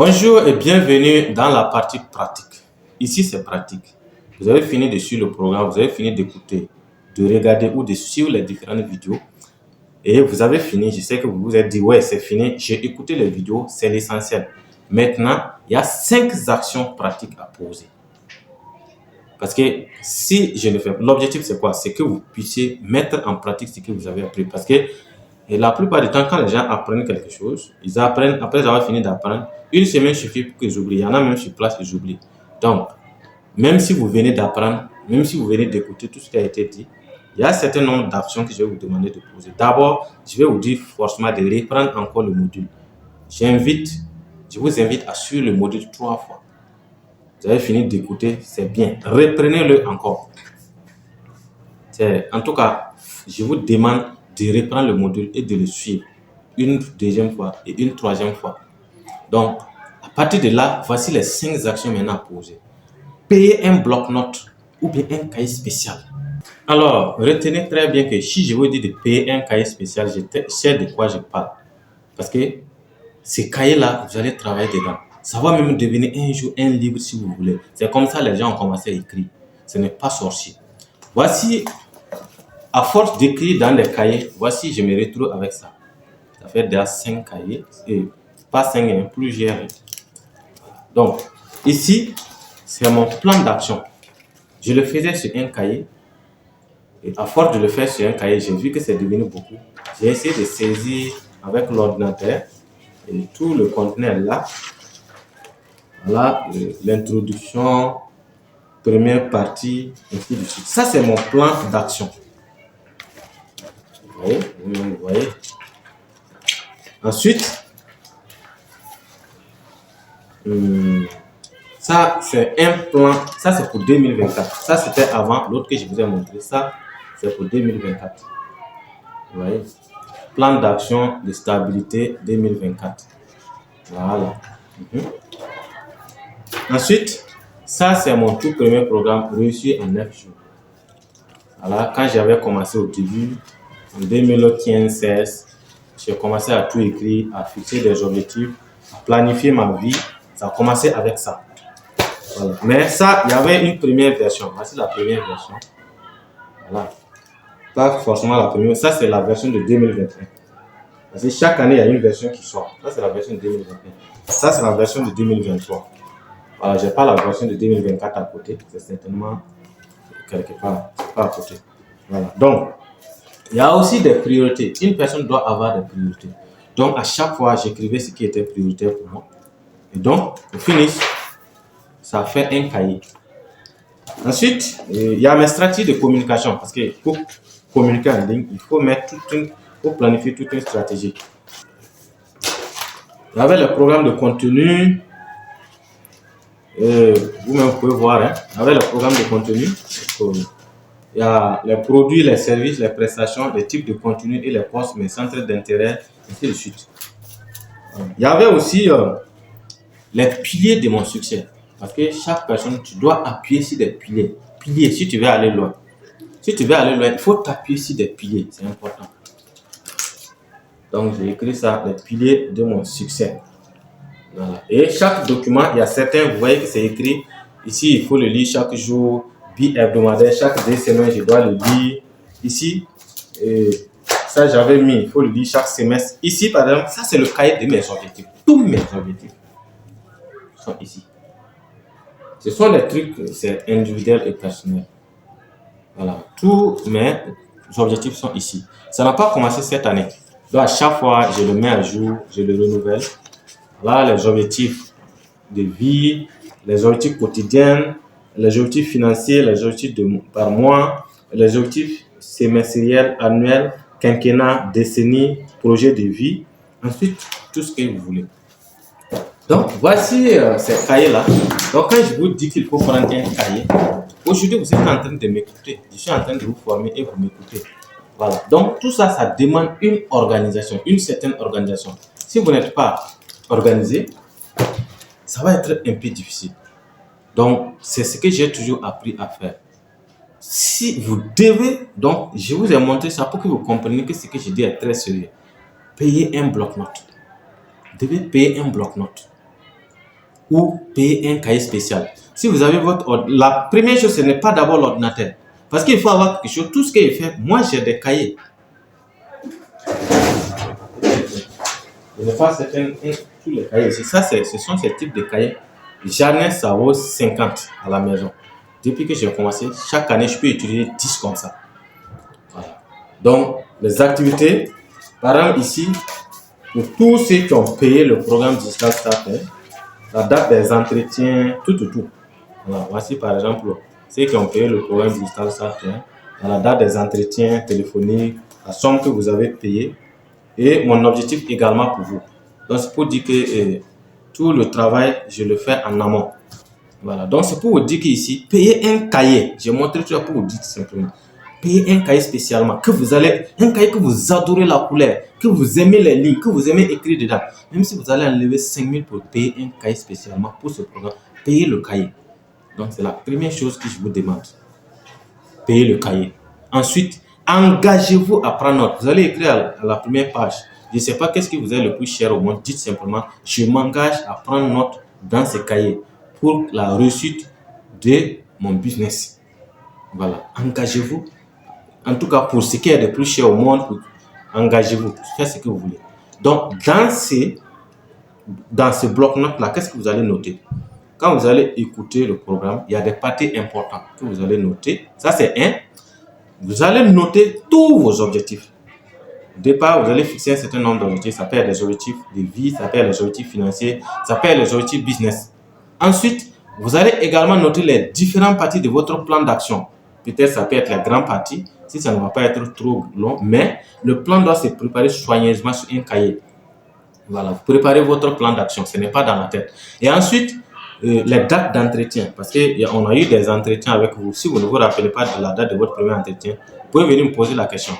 Bonjour et bienvenue dans la partie pratique. Ici, c'est pratique. Vous avez fini de suivre le programme, vous avez fini d'écouter, de regarder ou de suivre les différentes vidéos. Et vous avez fini, je sais que vous vous êtes dit, ouais, c'est fini, j'ai écouté les vidéos, c'est l'essentiel. Maintenant, il y a 5 actions pratiques à poser. Parce que si je le fais, l'objectif c'est quoi? C'est que vous puissiez mettre en pratique ce que vous avez appris. Parce que la plupart du temps, quand les gens apprennent quelque chose, ils apprennent, après avoir fini d'apprendre, une semaine suffit pour qu'ils oublient. Il y en a même sur place, ils oublient. Donc, même si vous venez d'apprendre, même si vous venez d'écouter tout ce qui a été dit, il y a un certain nombre d'actions que je vais vous demander de poser. D'abord, je vais vous dire forcément de reprendre encore le module. Je vous invite à suivre le module 3 fois. Vous avez fini d'écouter, c'est bien. Reprenez-le encore. En tout cas, je vous demande de reprendre le module et de le suivre une deuxième fois et une troisième fois. Donc, à partir de là, voici les 5 actions maintenant à poser. Payer un bloc-notes ou bien un cahier spécial. Alors, retenez très bien que si je vous dis de payer un cahier spécial, je sais de quoi je parle. Parce que ces cahiers-là, vous allez travailler dedans. Ça va même devenir un jour un livre si vous voulez. C'est comme ça que les gens ont commencé à écrire. Ce n'est pas sorcier. Voici, à force d'écrire dans les cahiers, voici, je me retrouve avec ça. Ça fait déjà 5 cahiers. Et pas 5, plusieurs. Donc, ici, c'est mon plan d'action. Je le faisais sur un cahier. Et à force de le faire sur un cahier, j'ai vu que c'est devenu beaucoup. J'ai essayé de saisir avec l'ordinateur. Et tout le contenu est là. Voilà, l'introduction, première partie, ainsi de suite. Ça, c'est mon plan d'action. Vous voyez. Ensuite, ça, c'est un plan. Ça, c'est pour 2024. Ça, c'était avant. L'autre que je vous ai montré, ça, c'est pour 2024. Vous voyez. Plan d'action de stabilité 2024. Voilà. Ensuite, ça, c'est mon tout premier programme réussi en 9 jours. Voilà, quand j'avais commencé au début, en 2015-16, j'ai commencé à tout écrire, à fixer des objectifs, à planifier ma vie. Ça a commencé avec ça. Voilà. Mais ça, il y avait une première version. Voici la première version. Voilà. Pas forcément la première. Ça, c'est la version de 2021. Parce que chaque année, il y a une version qui sort. Ça, c'est la version de 2021. Ça, c'est la version de 2023. Voilà, je n'ai pas la version de 2024 à côté. C'est certainement quelque part, pas à côté. Voilà. Donc, il y a aussi des priorités. Une personne doit avoir des priorités. Donc, à chaque fois, j'écrivais ce qui était prioritaire pour moi. Et donc, au finish, ça fait un cahier. Ensuite, il y a mes stratégies de communication. Parce que pour communiquer en ligne, il faut planifier toute une stratégie. Il y avait le programme de contenu. Vous-même pouvez voir, il y avait le programme de contenu. Il y a les produits, les services, les prestations, les types de contenu et les postes, mes centres d'intérêt, ainsi de suite. Il y avait aussi les piliers de mon succès. Parce que chaque personne, tu dois appuyer sur des piliers. Piliers, si tu veux aller loin. Si tu veux aller loin, il faut t'appuyer sur des piliers. C'est important. Donc, j'ai écrit ça, les piliers de mon succès. Voilà. Et chaque document, il y a certains, vous voyez que c'est écrit. Ici, il faut le lire chaque jour, bi-hebdomadaire. Chaque 2 semaines, je dois le lire. Ici, ça j'avais mis, il faut le lire chaque semestre. Ici, par exemple, ça c'est le cahier de mes objectifs. Tous mes objectifs sont ici. Ce sont des trucs, c'est individuel et personnel. Voilà, tous mes objectifs sont ici. Ça n'a pas commencé cette année. Donc à chaque fois, je le mets à jour, je le renouvelle. Voilà les objectifs de vie, les objectifs quotidiens, les objectifs financiers, les objectifs par mois, les objectifs semestriels, annuels, quinquennat, décennie, projet de vie. Ensuite, tout ce que vous voulez. Donc, voici ces cahiers-là. Donc, quand je vous dis qu'il faut prendre un cahier, aujourd'hui, vous êtes en train de m'écouter. Je suis en train de vous former et vous m'écoutez. Voilà. Donc, tout ça, ça demande une organisation, une certaine organisation. Si vous n'êtes pas organisé, ça va être un peu difficile. Donc, c'est ce que j'ai toujours appris à faire. Si vous devez, donc, je vous ai montré ça pour que vous compreniez que ce que je dis est très sérieux. Payer un bloc-notes. Vous devez payer un bloc-notes. ou payer un cahier spécial. Si vous avez la première chose, ce n'est pas d'abord l'ordinateur. Parce qu'il faut avoir quelque chose, tout ce qu'il fait. Moi, j'ai des cahiers. Je vais faire tous les cahiers. Ça, ce sont ces types de cahiers. J'en ai, ça vaut 50 à la maison. Depuis que j'ai commencé, chaque année, je peux utiliser 10 comme ça. Voilà. Donc, les activités, par exemple ici, pour tous ceux qui ont payé le programme Digital Start, la date des entretiens, tout. Voilà. Voici par exemple ceux qui ont payé le programme Digital Start, la date des entretiens téléphoniques, la somme que vous avez payée et mon objectif également pour vous. Donc, c'est pour dire que tout le travail, je le fais en amont. Voilà. Donc, c'est pour vous dire qu'ici, payer un cahier, j'ai montré tout ça pour vous dire simplement. Payer un cahier spécialement, un cahier que vous adorez la couleur, que vous aimez les lignes, que vous aimez écrire dedans. Même si vous allez enlever 5 000 pour payer un cahier spécialement pour ce programme, payez le cahier. Donc, c'est la première chose que je vous demande. Payez le cahier. Ensuite, engagez-vous à prendre note. Vous allez écrire à la première page. Je ne sais pas qu'est-ce qui vous est le plus cher au monde. Dites simplement, je m'engage à prendre note dans ce cahier pour la réussite de mon business. Voilà, engagez-vous. En tout cas, pour ce qui est le plus cher au monde, engagez-vous. Faites ce que vous voulez. Donc, dans ce bloc-notes-là, qu'est-ce que vous allez noter? Quand vous allez écouter le programme, il y a des parties importantes que vous allez noter. Ça, c'est un. Vous allez noter tous vos objectifs. Au départ, vous allez fixer un certain nombre d'objectifs. Ça peut être des objectifs de vie, ça peut être des objectifs financiers, ça peut être des objectifs business. Ensuite, vous allez également noter les différentes parties de votre plan d'action. Peut-être ça peut être la grande partie, si ça ne va pas être trop long, mais le plan doit se préparer soigneusement sur un cahier. Voilà, vous préparez votre plan d'action, ce n'est pas dans la tête. Et ensuite, les dates d'entretien, parce qu'on a eu des entretiens avec vous. Si vous ne vous rappelez pas de la date de votre premier entretien, vous pouvez venir me poser la question.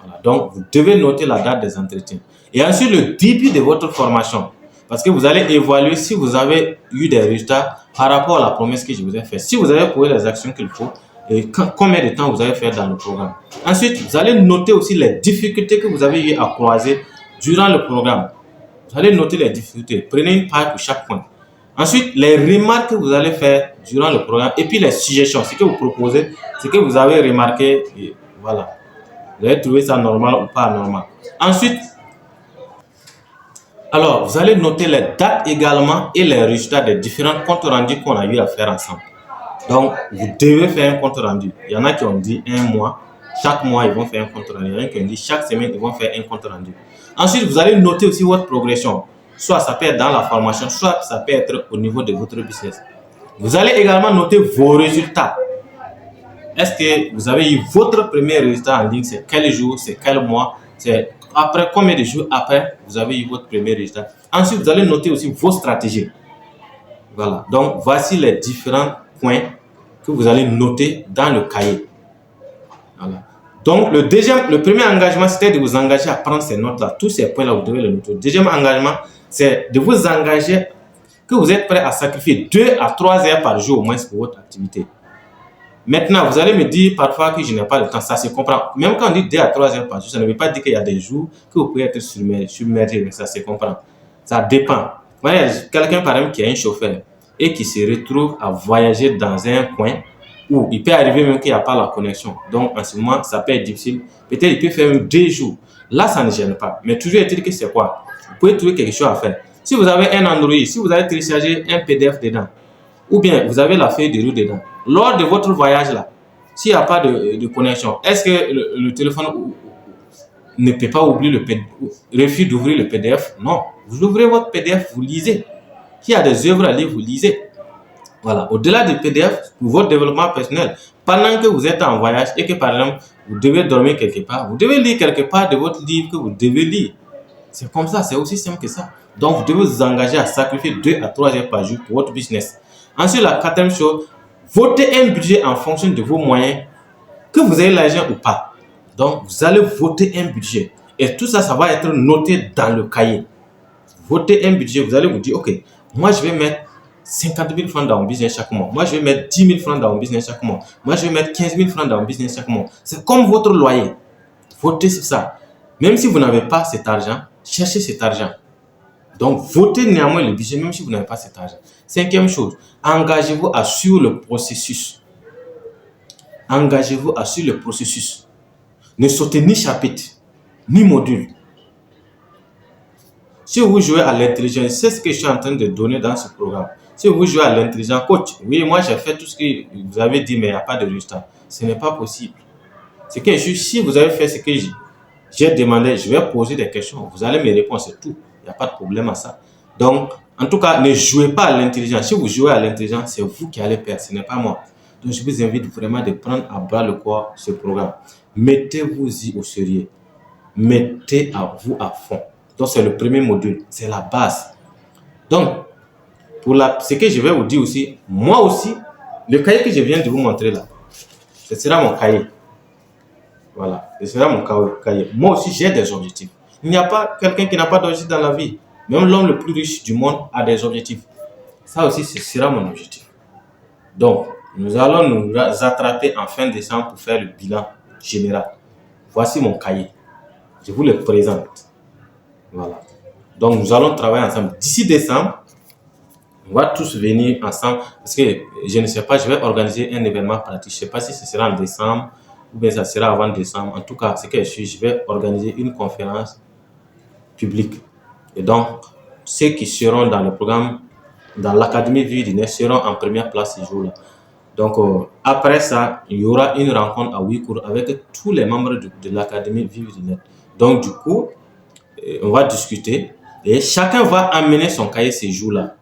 Voilà, donc, vous devez noter la date des entretiens. Et ensuite, le début de votre formation, parce que vous allez évaluer si vous avez eu des résultats par rapport à la promesse que je vous ai faite. Si vous avez posé les actions qu'il faut, et combien de temps vous avez fait dans le programme. Ensuite, vous allez noter aussi les difficultés que vous avez eu à croiser durant le programme. Vous allez noter les difficultés. Prenez une page pour chaque point. Ensuite, les remarques que vous allez faire durant le programme et puis les suggestions, ce que vous proposez, ce que vous avez remarqué, et voilà. Vous allez trouver ça normal ou pas normal. Ensuite, alors, vous allez noter les dates également et les résultats des différents comptes rendus qu'on a eu à faire ensemble. Donc, vous devez faire un compte rendu. Il y en a qui ont dit un mois. Chaque mois, ils vont faire un compte rendu. Il y en a qui ont dit chaque semaine, ils vont faire un compte rendu. Ensuite, vous allez noter aussi votre progression. Soit ça peut être dans la formation, soit ça peut être au niveau de votre business. Vous allez également noter vos résultats. Est-ce que vous avez eu votre premier résultat en ligne? C'est quel jour? C'est quel mois? C'est après combien de jours après vous avez eu votre premier résultat? Ensuite, vous allez noter aussi vos stratégies. Voilà. Donc, voici les différents points que vous allez noter dans le cahier. Voilà. Donc, le premier engagement, c'était de vous engager à prendre ces notes-là. Tous ces points-là, vous devez les noter. Le deuxième engagement, c'est de vous engager que vous êtes prêt à sacrifier 2 à 3 heures par jour au moins pour votre activité. Maintenant, vous allez me dire parfois que je n'ai pas le temps. Ça se comprend. Même quand on dit 2 à 3 heures par jour, ça ne veut pas dire qu'il y a des jours que vous pouvez être submergé. Mais ça se comprend. Ça dépend. Voilà, quelqu'un, par exemple, qui est un chauffeur et qui se retrouve à voyager dans un coin où il peut arriver même qu'il n'y a pas la connexion. Donc, en ce moment, ça peut être difficile. Peut-être il peut faire même 2 jours. Là, ça ne gêne pas. Mais toujours est-il que c'est quoi? Vous pouvez trouver quelque chose à faire. Si vous avez un Android, si vous avez téléchargé un PDF dedans, ou bien vous avez la feuille de route dedans, lors de votre voyage là, s'il n'y a pas de connexion, est-ce que le téléphone ne peut pas oublier le PDF, refuse d'ouvrir le PDF? Non. Vous ouvrez votre PDF, vous lisez. S'il y a des œuvres à lire, vous lisez. Voilà. Au-delà du PDF, pour votre développement personnel, pendant que vous êtes en voyage et que par exemple, vous devez dormir quelque part, vous devez lire quelque part de votre livre que vous devez lire. C'est comme ça, c'est aussi simple que ça. Donc, vous devez vous engager à sacrifier 2 à 3 heures par jour pour votre business. Ensuite, la quatrième chose, votez un budget en fonction de vos moyens, que vous ayez l'argent ou pas. Donc, vous allez voter un budget. Et tout ça, ça va être noté dans le cahier. Votez un budget, vous allez vous dire, OK, moi, je vais mettre 50 000 francs dans mon business chaque mois. Moi, je vais mettre 10 000 francs dans mon business chaque mois. Moi, je vais mettre 15 000 francs dans mon business chaque mois. C'est comme votre loyer. Votez sur ça. Même si vous n'avez pas cet argent, cherchez cet argent. Donc, votez néanmoins le budget, même si vous n'avez pas cet argent. Cinquième chose, engagez-vous à suivre le processus. Engagez-vous à suivre le processus. Ne sautez ni chapitre, ni module. Si vous jouez à l'intelligence, c'est ce que je suis en train de donner dans ce programme. Si vous jouez à l'intelligence, coach, oui, moi j'ai fait tout ce que vous avez dit, mais il n'y a pas de résultat. Ce n'est pas possible. C'est que si vous avez fait ce que j'ai demandé, je vais poser des questions. Vous allez me répondre, c'est tout. Il n'y a pas de problème à ça. Donc, en tout cas, ne jouez pas à l'intelligence. Si vous jouez à l'intelligence, c'est vous qui allez perdre, ce n'est pas moi. Donc, je vous invite vraiment de prendre à bras le corps ce programme. Mettez-vous-y au sérieux. Mettez à vous à fond. Donc, c'est le premier module. C'est la base. Donc, ce que je vais vous dire aussi, moi aussi, le cahier que je viens de vous montrer là, ce sera mon cahier. Voilà, ce sera mon cahier. Moi aussi, j'ai des objectifs. Il n'y a pas quelqu'un qui n'a pas d'objectif dans la vie. Même l'homme le plus riche du monde a des objectifs. Ça aussi, ce sera mon objectif. Donc, nous allons nous attraper en fin décembre pour faire le bilan général. Voici mon cahier. Je vous le présente. Voilà. Donc, nous allons travailler ensemble. D'ici décembre, on va tous venir ensemble parce que je ne sais pas, je vais organiser un événement pratique. Je ne sais pas si ce sera en décembre ou bien ça sera avant décembre. En tout cas, ce que je vais organiser une conférence publique. Et donc, ceux qui seront dans le programme, dans l'Académie Vie du Net, seront en première place ce jour-là. Donc, après ça, il y aura une rencontre à Ouikour avec tous les membres de l'Académie Vie du Net. Donc, du coup, on va discuter et chacun va amener son cahier ce jour-là.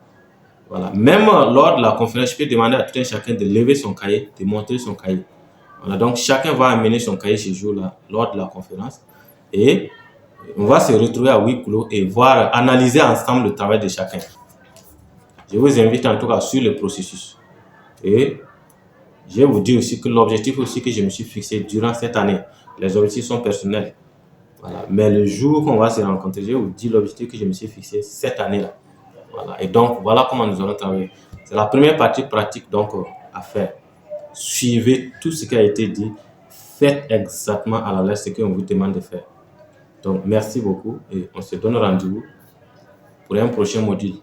Voilà. Même lors de la conférence, je peux demander à tout un chacun de lever son cahier, de montrer son cahier. Voilà. Donc, chacun va amener son cahier ce jour-là, lors de la conférence. Et on va se retrouver à huis clos et voir, analyser ensemble le travail de chacun. Je vous invite en tout cas sur le processus. Et je vais vous dire aussi que l'objectif aussi que je me suis fixé durant cette année, les objectifs sont personnels. Voilà. Mais le jour qu'on va se rencontrer, je vais vous dire l'objectif que je me suis fixé cette année-là. Voilà. Et donc, voilà comment nous allons travailler. C'est la première partie pratique donc à faire. Suivez tout ce qui a été dit. Faites exactement à la lettre ce qu'on vous demande de faire. Donc, merci beaucoup et on se donne rendez-vous pour un prochain module.